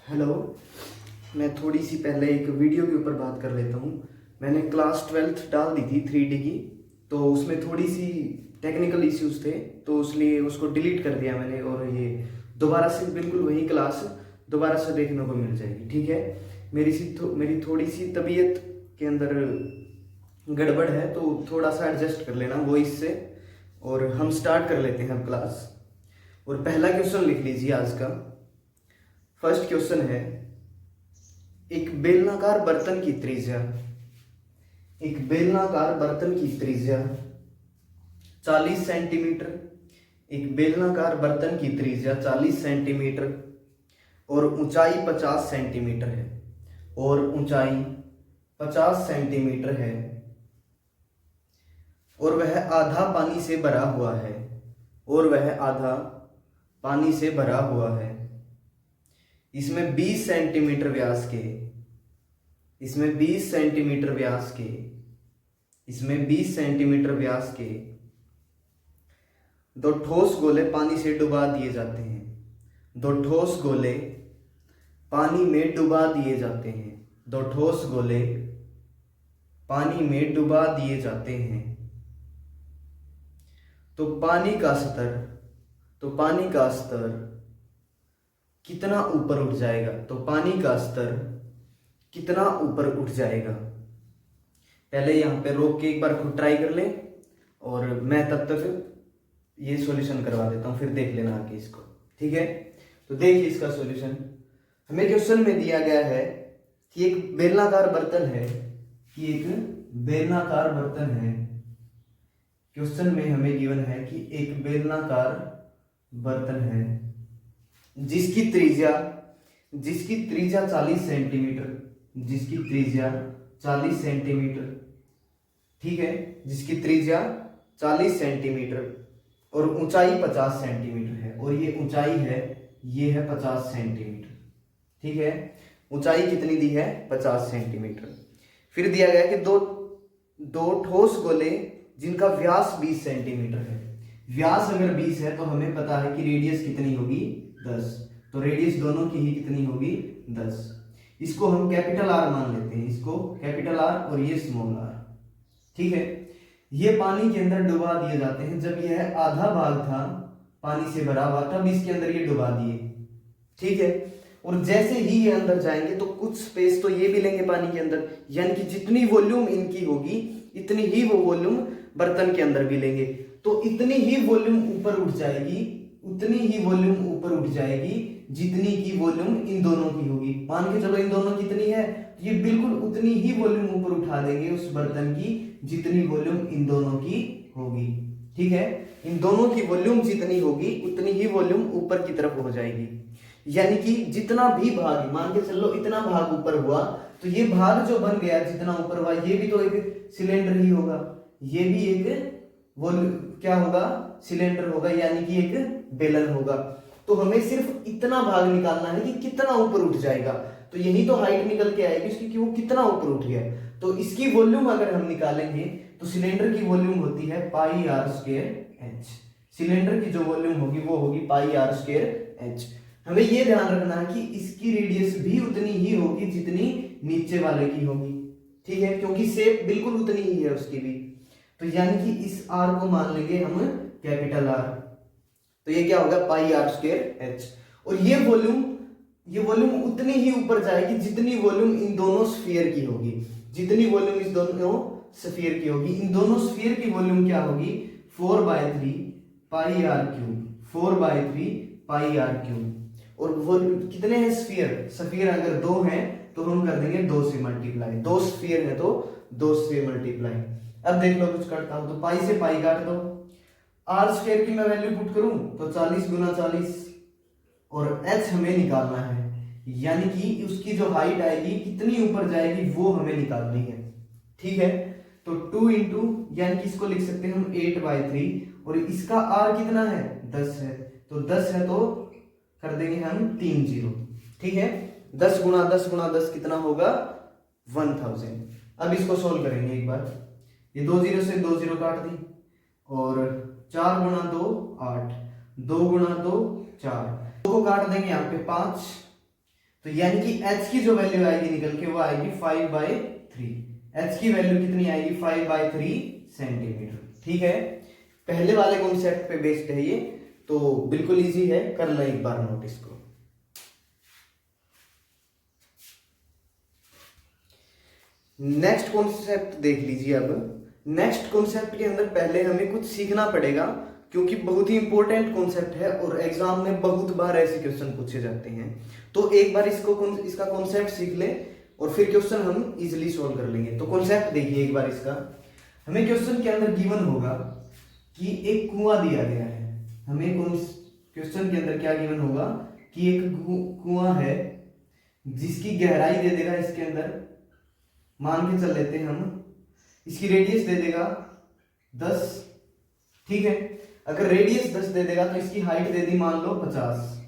Hello. मैं थोड़ी सी पहले एक वीडियो के ऊपर बात कर लेता हूँ। मैंने क्लास 12th डाल दी थी 3D की, तो उसमें थोड़ी सी टेक्निकल इश्यूज थे, तो इसलिए उसको डिलीट कर दिया मैंने। और ये दोबारा से बिल्कुल वही क्लास दोबारा से देखने को मिल जाएगी, ठीक है। मेरी थोड़ी सी तबीयत के अंदर गड़बड़ है, तो थोड़ा सा एडजस्ट कर लेना वॉइस से। और हम स्टार्ट कर लेते हैं अब क्लास। और पहला क्वेश्चन लिख लीजिए आज का। फर्स्ट क्वेश्चन है, एक बेलनाकार बर्तन की त्रिज्या एक बेलनाकार बर्तन की त्रिज्या 40 सेंटीमीटर। एक बेलनाकार बर्तन की त्रिज्या 40 सेंटीमीटर और ऊंचाई 50 सेंटीमीटर है। और ऊंचाई 50 सेंटीमीटर है और वह आधा पानी से भरा हुआ है। और वह आधा पानी से भरा हुआ है। इसमें 20 सेंटीमीटर व्यास के इसमें 20 सेंटीमीटर व्यास के इसमें 20 सेंटीमीटर व्यास के दो ठोस गोले पानी से डुबा दिए जाते हैं। दो ठोस गोले पानी में डुबा दिए जाते हैं। दो ठोस गोले पानी में डुबा दिए जाते हैं। तो पानी का स्तर कितना ऊपर उठ जाएगा? तो पानी का स्तर कितना ऊपर उठ जाएगा? पहले यहाँ पे रोक के एक बार खुद ट्राई कर लें, और मैं तब तक ये सॉल्यूशन करवा देता हूँ, फिर देख लेना आगे इसको, ठीक है। तो देखिए इसका सॉल्यूशन। हमें क्वेश्चन में दिया गया है कि एक बेलनाकार बर्तन है क्वेश्चन में हमें गिवन है कि एक बेलनाकार बर्तन है जिसकी त्रिज्या 40 सेंटीमीटर, ठीक है, जिसकी त्रिज्या 40 सेंटीमीटर और ऊंचाई 50 सेंटीमीटर है। और ये ऊंचाई है, ये है 50 सेंटीमीटर, ठीक है। ऊंचाई कितनी दी है? 50 सेंटीमीटर। फिर दिया गया कि दो ठोस गोले जिनका व्यास 20 सेंटीमीटर है। व्यास अगर 20 है तो हमें पता है कि रेडियस कितनी होगी? 10। तो रेडियस दोनों की ही कितनी होगी? 10। इसको हम कैपिटल आर मान लेते हैं, इसको कैपिटल आर और ये स्मॉल आर, ठीक है। ये पानी के अंदर डुबा दिए जाते हैं। जब यह आधा भाग था पानी से भरा हुआ, तब इसके अंदर ये डुबा दिए, ठीक है। और जैसे ही ये अंदर जाएंगे तो कुछ स्पेस तो ये भी लेंगे पानी के अंदर, यानी कि जितनी वॉल्यूम इनकी होगी इतनी ही वो वॉल्यूम बर्तन के अंदर भी लेंगे। तो इतनी ही वॉल्यूम ऊपर उठ जाएगी जितनी की वॉल्यूम इन दोनों की होगी। मान के चलो इन दोनों कितनी है, ये बिल्कुल उतनी ही वॉल्यूम ऊपर उठा देंगे उस बर्तन की जितनी वॉल्यूम इन दोनों की होगी, ठीक है। इन दोनों की वॉल्यूम जितनी होगी उतनी ही वॉल्यूम ऊपर की तरफ हो जाएगी। यानी कि जितना भी भाग, मान के चलो इतना भाग ऊपर हुआ, तो ये भाग जो बन गया जितना ऊपर हुआ, ये भी तो एक सिलेंडर ही होगा, ये भी एक वॉल्यूम क्या होगा? सिलेंडर होगा, यानी कि एक बेलन होगा। तो हमें सिर्फ इतना भाग निकालना है कि कितना ऊपर उठ जाएगा। तो यही तो हाइट निकल के आएगी इसकी कि वो कितना ऊपर उठ गया। तो इसकी वॉल्यूम अगर हम निकालेंगे तो सिलेंडर की वॉल्यूम होती है पाई आर स्क्वायर एच। सिलेंडर की जो वॉल्यूम होगी वो होगी पाई आर स्क्वायर एच। हमें ये ध्यान रखना है कि इसकी रेडियस भी उतनी ही होगी जितनी नीचे वाले की होगी, ठीक है, क्योंकि शेप बिल्कुल उतनी ही है उसकी भी। तो यानी कि इस आर को मान लेंगे हम कैपिटल आर। तो ये क्या होगा? पाई आर स्क्वायर एच। और ये वॉल्यूम उतनी ही ऊपर जाएगी जितनी वॉल्यूम इन दोनों स्फीयर की होगी। इन दोनों स्फीयर की वॉल्यूम क्या होगी? 4/3 पाई आर क्यूब। और वो कितने हैं स्फीयर अगर 2 हैं तो हम कर देंगे 2 से मल्टीप्लाई। 2 स्फीयर है तो 2 से मल्टीप्लाई। अब देख लो कुछ करता हूं तो पाई से पाई काट दो। आर स्क्वायर की मैं वैल्यू पुट करूं तो 40 गुना 40, और एच हमें निकालना है, यानी कि उसकी जो हाइट आएगी कितनी ऊपर जाएगी वो हमें निकालनी है, ठीक है। तो 2 इंटू, यानी कि इसको लिख सकते हैं हम 8/3, और इसका आर कितना है? 10 है। तो 10 है तो कर देंगे हम 3 0, ठीक है। 10 गुना 10 गुना 10 कितना होगा? 1000। अब इसको सोल्व करेंगे एक बार। ये 2 0 से 2 0 काट दी, और 4 गुना 2 8, 2 गुना 2 4, 2 को काट देंगे यहाँ पे 5, तो यानी कि h की जो वैल्यू आएगी निकल के वो आएगी 5/3। h की वैल्यू कितनी आएगी 5/3 सेंटीमीटर। ठीक है, पहले वाले कॉन्सेप्ट पे बेस्ड है ये, तो बिल्कुल इजी है, कर लो एक बार नोट इसको। नेक्स्ट कॉन्सेप्ट देख लीजिए। अब नेक्स्ट कॉन्सेप्ट के अंदर पहले हमें कुछ सीखना पड़ेगा, क्योंकि बहुत ही इंपॉर्टेंट कॉन्सेप्ट है और एग्जाम में बहुत बार ऐसे क्वेश्चन पूछे जाते हैं। तो एक बार इसका कॉन्सेप्ट सीख ले और फिर क्वेश्चन हम इजीली सॉल्व कर लेंगे। तो कॉन्सेप्ट देखिए एक बार इसका। हमें क्वेश्चन के अंदर गिवन होगा कि एक कुआं दिया गया है। हमें क्वेश्चन के अंदर क्या गिवन होगा कि एक कुआं है जिसकी गहराई दे देगा इसके अंदर, मान के चल लेते हैं हम, इसकी रेडियस दे देगा 10। ठीक है, अगर रेडियस 10 दे देगा तो इसकी हाइट दे दी मान लो 50।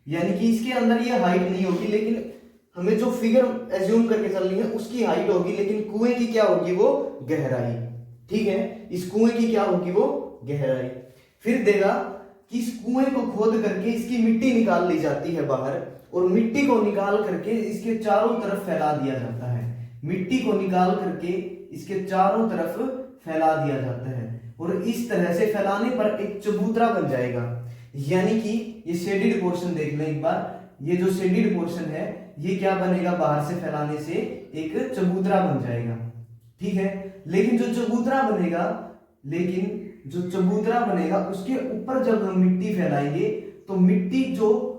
यानी कि इसके अंदर ये हाइट नहीं होगी, लेकिन हमें जो फिगर एज्यूम करके चलनी है उसकी हाइट होगी, लेकिन कुएं की क्या होगी वो गहराई। ठीक है, इस कुएं की क्या होगी वो गहराई। फिर देगा कि इस कुएं को खोद करके इसकी मिट्टी निकाल ली जाती है बाहर, और मिट्टी को निकाल करके इसके चारों तरफ फैला दिया जाता है। मिट्टी को निकाल करके इसके चारों तरफ फैला दिया जाता है, और इस तरह से फैलाने पर एक चबूतरा बन जाएगा। यानी कि ये शेडेड पोर्शन देख लें एक बार। ये जो शेडेड पोर्शन है ये क्या बनेगा, बाहर से फैलाने से एक चबूतरा बन जाएगा। ठीक है, लेकिन जो चबूतरा बनेगा उसके ऊपर जब हम मिट्टी फैलाएंगे तो मिट्टी जो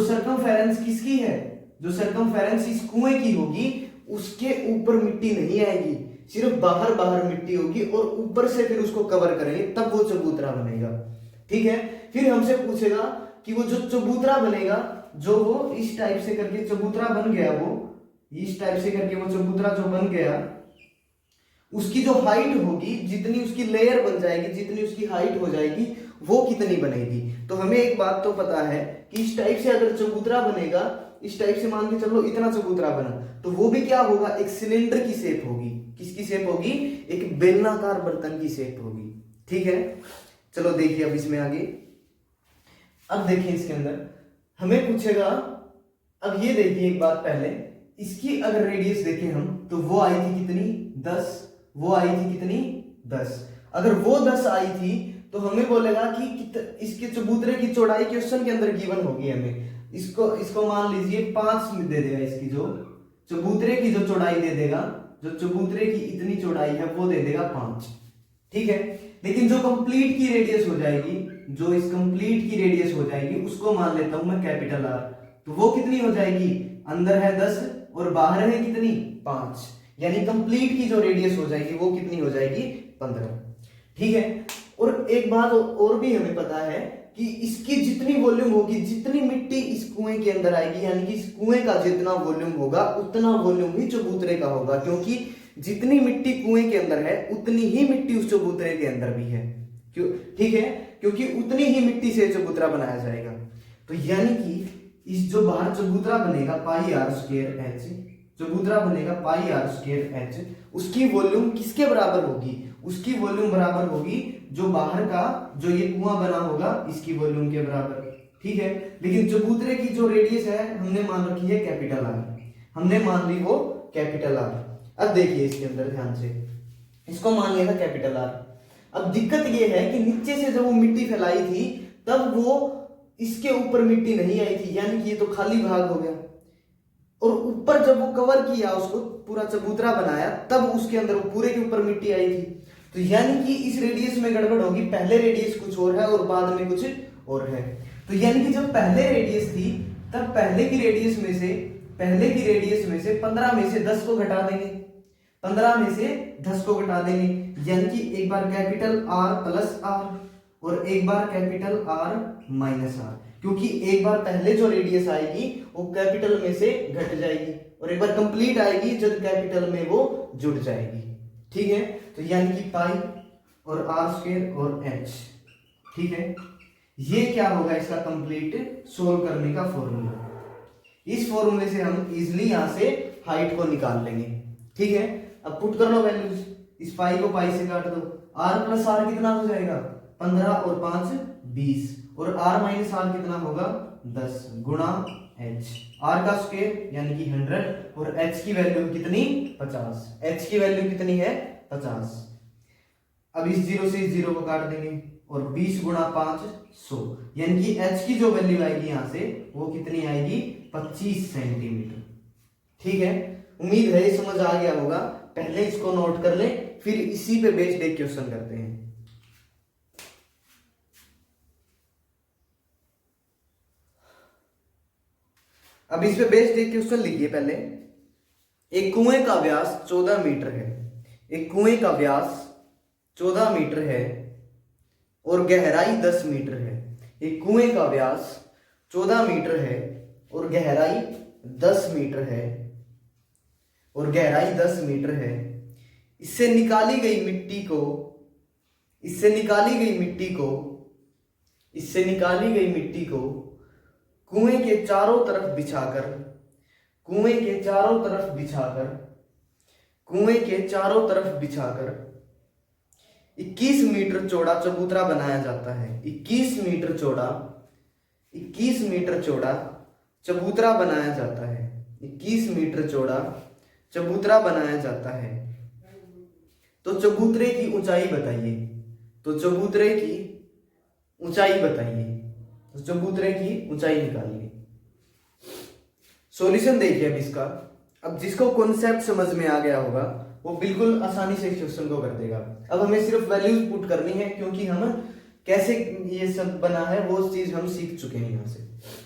सर्कमफेरेंस किसकी है, जो सर्कमफेरेंस इस कुएं की होगी उसके ऊपर मिट्टी नहीं आएगी, सिर्फ बाहर बाहर मिट्टी होगी, और ऊपर से फिर उसको कवर करेंगे तब वो चबूतरा बनेगा। ठीक है, फिर हमसे पूछेगा कि वो जो चबूतरा बनेगा, जो वो इस टाइप से करके चबूतरा बन गया, वो इस टाइप से करके वो चबूतरा जो बन गया, उसकी जो हाइट होगी, जितनी उसकी लेयर बन जाएगी, जितनी उसकी हाइट हो जाएगी, वो कितनी बनेगी। तो हमें एक बात तो पता है कि इस टाइप से अगर चबूतरा बनेगा, इस टाइप से मान के चलो इतना चबूतरा बना, तो वो भी क्या होगा, एक सिलेंडर की शेप होगी। किसकी शेप होगी, एक बेलनाकार बर्तन की शेप होगी। ठीक है, चलो देखिए अब इसमें आगे। अब देखिए इसके अंदर हमें पूछेगा, अब ये देखिए एक बात पहले, इसकी अगर रेडियस देखें हम तो वो आई थी कितनी 10, वो आई थी कितनी 10। अगर वो 10 आई थी तो हमें बोलेगा कि इसके चबूतरे की चौड़ाई क्वेश्चन के अंदर गिवन होगी हमें। इसको मान लीजिए 5 दे देगा, इसकी जो चबूतरे की जो चौड़ाई दे देगा, जो चबूतरे की इतनी चौड़ाई है वो दे देगा 5। ठीक है, लेकिन जो कंप्लीट की रेडियस हो जाएगी, जो इस कंप्लीट की रेडियस हो जाएगी उसको मान लेता हूं मैं कैपिटल R, तो वो कितनी हो जाएगी, अंदर है 10 और बाहर है कितनी 5, यानी कंप्लीट की जो रेडियस हो जाएगी वो कितनी हो जाएगी 15। ठीक है, और एक बात और भी हमें पता है कि इसकी जितनी वॉल्यूम होगी, जितनी मिट्टी इस कुएं के अंदर आएगी, यानी कि इस कुएं का जितना वॉल्यूम होगा उतना वॉल्यूम ही चबूतरे का होगा, क्योंकि जितनी मिट्टी कुएं के अंदर है उतनी ही मिट्टी उस चबूतरे के अंदर भी है। क्यों, ठीक है, क्योंकि उतनी ही मिट्टी से चबूतरा बनाया जाएगा। तो यानी कि इस जो बाहर चबूतरा बनेगा πr²h, चबूतरा बनेगा πr²h, उसकी वॉल्यूम किसके बराबर होगी, उसकी वॉल्यूम बराबर होगी जो बाहर का जो ये कुआं बना होगा इसकी वॉल्यूम के बराबर। ठीक है, लेकिन चबूतरे की जो रेडियस है हमने मान रखी है कैपिटल R, हमने मान ली वो कैपिटल R। अब देखिए इसके अंदर ध्यान से, इसको मान लिया था कैपिटल R। अब दिक्कत ये है कि नीचे से जब वो मिट्टी फैलाई थी तब वो इसके ऊपर मिट्टी नहीं आई थी, यानी कि ये तो खाली भाग हो गया, और ऊपर जब वो कवर किया, उसको पूरा चबूतरा बनाया, तब उसके अंदर वो पूरे के ऊपर मिट्टी आई थी। तो यानी कि इस रेडियस में गड़बड़ होगी, पहले रेडियस कुछ और है और बाद में कुछ और है। तो यानी कि जब पहले रेडियस थी तब पहले की रेडियस में से 15 में से 10 को घटा देंगे, 15 में से 10 को घटा देंगे, यानी कि एक बार कैपिटल R प्लस R और एक बार कैपिटल R माइनस R, क्योंकि एक बार पहले जो रेडियस आएगी वो कैपिटल में से घट जाएगी और एक बार कंप्लीट आएगी जब कैपिटल में वो जुड़ जाएगी। ठीक है, तो यानी कि पाई और R² और h। ठीक है, ये क्या होगा इसका कंप्लीट सोल्व करने का फॉर्मूला। इस फॉर्मूले से हम इजिली यहां से हाइट को निकाल लेंगे। ठीक है, अब पुट कर लो वैल्यूज, इस पाई को पाई से काट दो, R प्लस R कितना हो जाएगा 15 और 5 20, और R माइनस R कितना होगा 10 गुणा h, r का स्क्वायर यानी कि 100 और h की वैल्यू कितनी 50, h की वैल्यू कितनी है 50। अब इस जीरो से इस जीरो को काट देंगे और 20 गुणा 5 100, यानी कि h की जो वैल्यू आएगी यहां से वो कितनी आएगी 25 सेंटीमीटर। ठीक है, उम्मीद है ये समझ आ गया होगा। पहले इसको नोट कर ले, फिर इसी पे बेस्ड एक क्वेश्चन करते हैं। अब इस पे बेस्ड एक क्वेश्चन लिखिए। पहले, एक कुएं का व्यास 14 मीटर है, एक कुएं का व्यास 14 मीटर है और गहराई 10 मीटर है। एक कुएं का व्यास 14 मीटर है और गहराई 10 मीटर है और गहराई 10 मीटर है। इससे निकाली गई मिट्टी को इससे निकाली गई मिट्टी को इससे निकाली गई मिट्टी को कुएं के चारों तरफ बिछाकर कुएं के चारों तरफ बिछाकर कुएं के चारों तरफ बिछाकर 21 मीटर चौड़ा चबूतरा बनाया जाता है। 21 मीटर चौड़ा चबूतरा बनाया जाता है। 21 मीटर चौड़ा चबूतरा बनाया जाता है। तो चबूतरे की ऊंचाई बताइए। तो चबूतरे की ऊंचाई बताइए। तो चबूतरे की ऊंचाई निकालिए। सॉल्यूशन देखिए अब इसका। अब जिसको कॉन्सेप्ट समझ में आ गया होगा वो बिल्कुल आसानी से क्वेश्चन को कर देगा। अब हमें सिर्फ वैल्यूज पुट करनी है, क्योंकि हम कैसे ये सब बना है वो चीज हम सीख चुके हैं यहाँ से।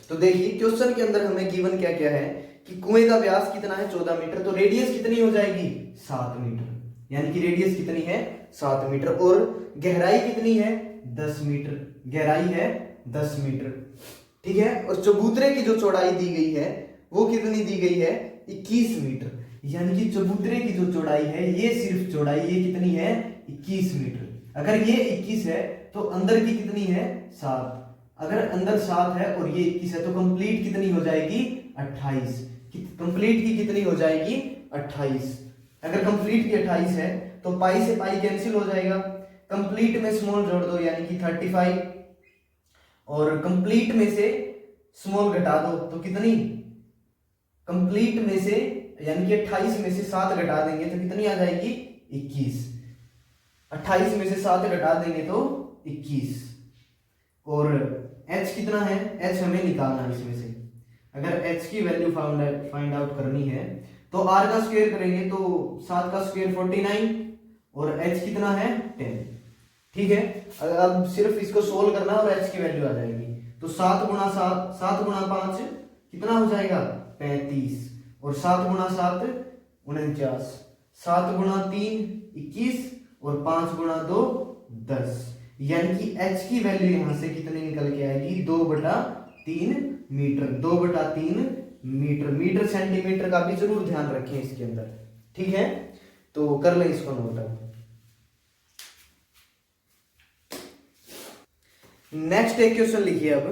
तो देखिए क्वेश्चन के अंदर हमें गिवन क्या क्या है कि कुएं का व्यास कितना है 14 मीटर, तो रेडियस कितनी हो जाएगी 7 मीटर, यानी कि रेडियस कितनी है 7 मीटर और गहराई कितनी है 10 मीटर, गहराई है 10 मीटर। ठीक है, और चबूतरे की जो चौड़ाई दी गई है वो कितनी दी गई है 21 मीटर, यानी कि चबूतरे की जो चौड़ाई है ये सिर्फ चौड़ाई ये कितनी है 21 मीटर। अगर ये 21 है तो अंदर की कितनी है 7, अगर अंदर 7 है और ये 21 है तो कंप्लीट कितनी हो जाएगी 28। कंप्लीट की कितनी हो जाएगी 28। अगर कंप्लीट की 28 है तो पाई से पाई कैंसिल हो जाएगा, कंप्लीट में स्मॉल जोड़ दो यानी कि 35 और कंप्लीट में से स्मॉल घटा दो तो कितनी, कंप्लीट में से यानी कि 28 में से 7 घटा देंगे तो कितनी आ जाएगी 21। 28 में से 7 घटा देंगे तो 21 और h कितना है, h हमें निकालना है इसमें से। अगर h की वैल्यू फाइंड आउट करनी है तो r का स्क्वायर करेंगे तो 7 का स्क्वायर 49 और h कितना है 10। ठीक है, अब सिर्फ इसको सोल्व करना और h की वैल्यू आ जाएगी। तो 7 गुणा 5 कितना हो जाएगा 35 और 7 गुणा 7 49, 7 गुणा 3 21 और 5 गुणा 2 10, यानी कि h की वैल्यू यहां से कितनी निकल के आएगी 2/3 मीटर। 2/3 मीटर। मीटर सेंटीमीटर का भी जरूर ध्यान रखें इसके अंदर। ठीक है, तो कर लें इसको नोट। नेक्स्ट एक क्वेश्चन लिखिए। अब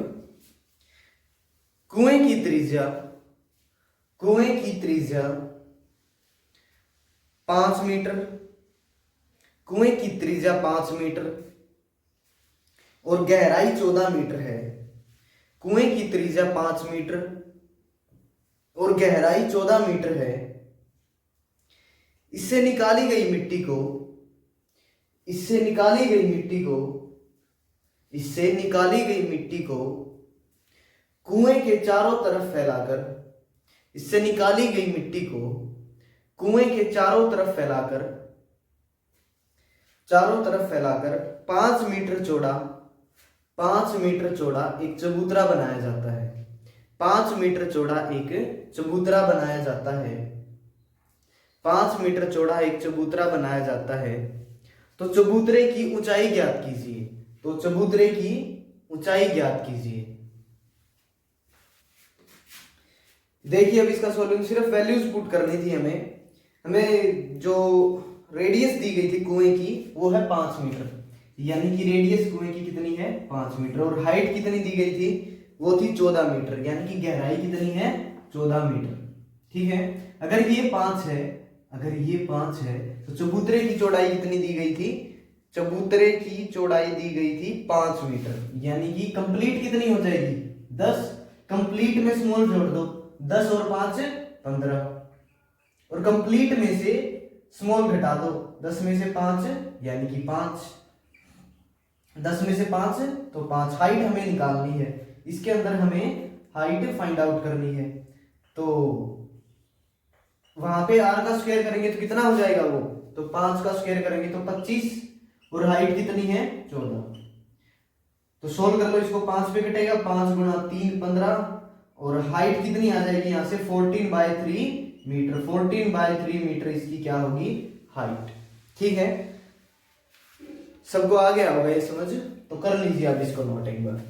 कुएं की त्रिज्या 5 मीटर, कुएं की त्रिज्या 5 मीटर और गहराई 14 मीटर है। कुएं की त्रिज्या 5 मीटर और गहराई 14 मीटर है। इससे निकाली गई मिट्टी को कुएं के चारों तरफ फैलाकर इससे निकाली गई मिट्टी को कुएं के चारों तरफ फैलाकर 5 मीटर चौड़ा एक चबूतरा बनाया जाता है। 5 मीटर चौड़ा एक चबूतरा बनाया जाता है। 5 मीटर चौड़ा एक चबूतरा बनाया जाता है। तो चबूतरे की ऊंचाई ज्ञात कीजिए। तो चबूतरे की ऊंचाई ज्ञात कीजिए। देखिए अब इसका सॉल्यूशन, सिर्फ वैल्यूज पुट करनी थी हमें जो रेडियस दी गई थी कुएं की वो है 5 मीटर, यानी कि रेडियस कुएं की कितनी है 5 मीटर और हाइट कितनी दी गई थी वो थी 14 मीटर, यानी कि गहराई कितनी है 14 मीटर। ठीक है, अगर ये 5 है तो चबूतरे की चौड़ाई कितनी दी गई थी, चबूतरे की चौड़ाई दी गई थी 5 मीटर, यानी कि कंप्लीट कितनी हो जाएगी 10, कंप्लीट में स्मॉल जोड़ दो, 10 और 5 15, और कंप्लीट में से स्मॉल घटा दो, 10 में से 5 यानी कि 5, 10 में से 5 तो 5। हाइट हमें निकालनी है, इसके अंदर हमें हाइट फाइंड आउट करनी है। तो वहां पे r का स्क्वायर करेंगे तो कितना हो जाएगा वो, तो 5 का स्क्वायर करेंगे तो 25, और हाइट कितनी है 14। तो सोल्व कर लो इसको, 5 पे कटेगा, 5 गुणा 3 15, और हाइट कितनी आ जाएगी यहाँ से 14/3 मीटर, 14/3 मीटर इसकी क्या होगी हाइट। ठीक है, सबको आ गया होगा ये समझ, तो कर लीजिए आप इसको नोट एक बार।